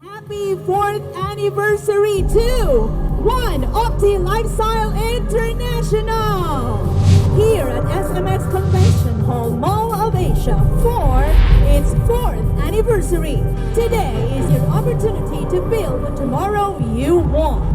Happy 4th anniversary to One Opti Lifestyle International here at SMX Convention Hall, Mall of Asia for its 4th anniversary. Today is your opportunity to build the tomorrow you want.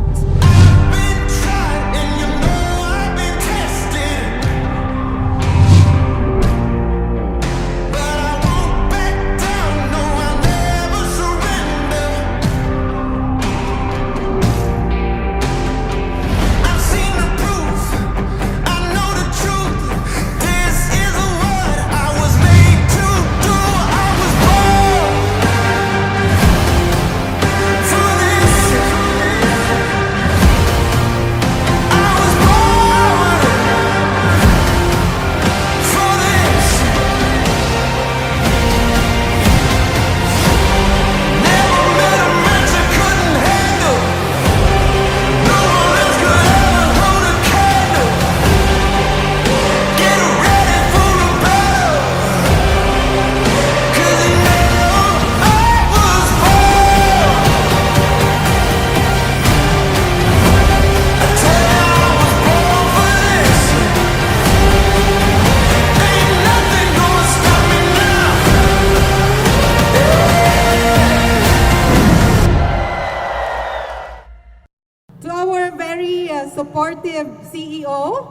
To our very supportive CEO,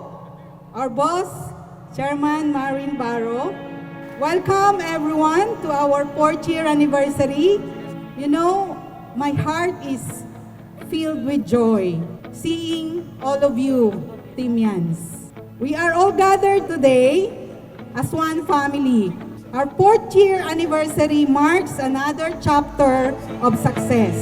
our boss, Chairman Marin Barro, welcome everyone to our 4th year anniversary. You know, my heart is filled with joy seeing all of you, Timians. We are all gathered today as one family. Our 4th year anniversary marks another chapter of success.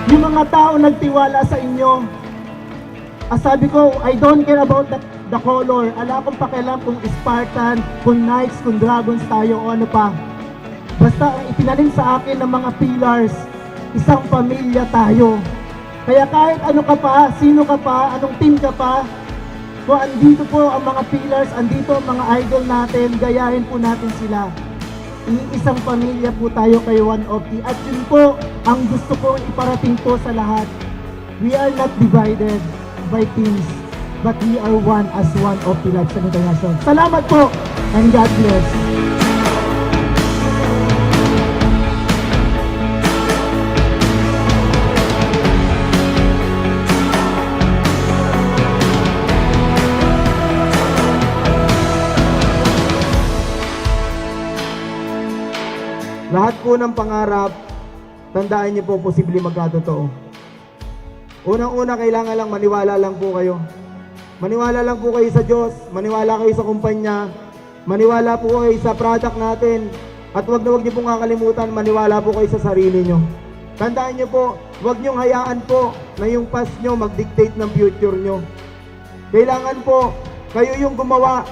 Yung mga tao nagtiwala sa inyo. Sabi ko, I don't care about the color. Ala akong pakialam kung Spartan, kung Knights, kung Dragons tayo o ano pa. Basta ang itinanim sa akin ng mga pillars, isang pamilya tayo. Kaya kahit ano ka pa, sino ka pa, anong team ka pa, kung andito po ang mga pillars, andito ang mga idol natin, gayahin po natin sila. Iisang pamilya po tayo kay One Opti. At yun po ang gusto ko iparating po sa lahat. We are not divided by teams, but we are one as One Opti Lifestyle International. Salamat po and God bless. Lahat po ng pangarap, tandaan niyo po, posible magkatotoo. Unang-una, kailangan lang maniwala lang po kayo. Maniwala lang po kayo sa Diyos, maniwala kayo sa kumpanya, maniwala po kayo sa product natin, at wag na wag niyo pong kakalimutan, maniwala po kayo sa sarili niyo. Tandaan niyo po, wag niyong hayaan po na yung past niyo mag-dictate ng future niyo. Kailangan po, kayo yung gumawa,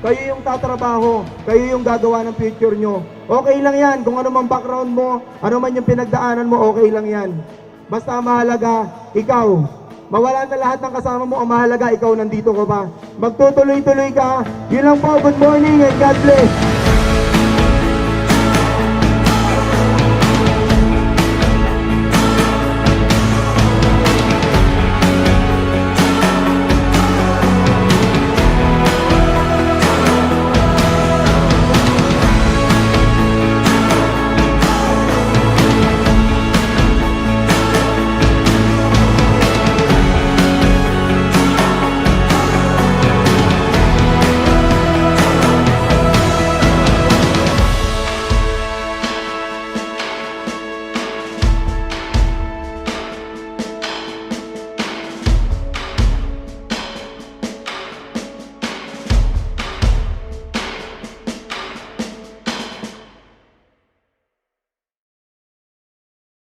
kayo yung tatrabaho, kayo yung gagawa ng future nyo. Okay lang yan, kung ano man background mo, ano man yung pinagdaanan mo, okay lang yan. Basta mahalaga, ikaw. Mawala na lahat ng kasama mo, ang mahalaga, ikaw nandito ka pa. Magtutuloy-tuloy ka. Yun lang po, good morning and God bless.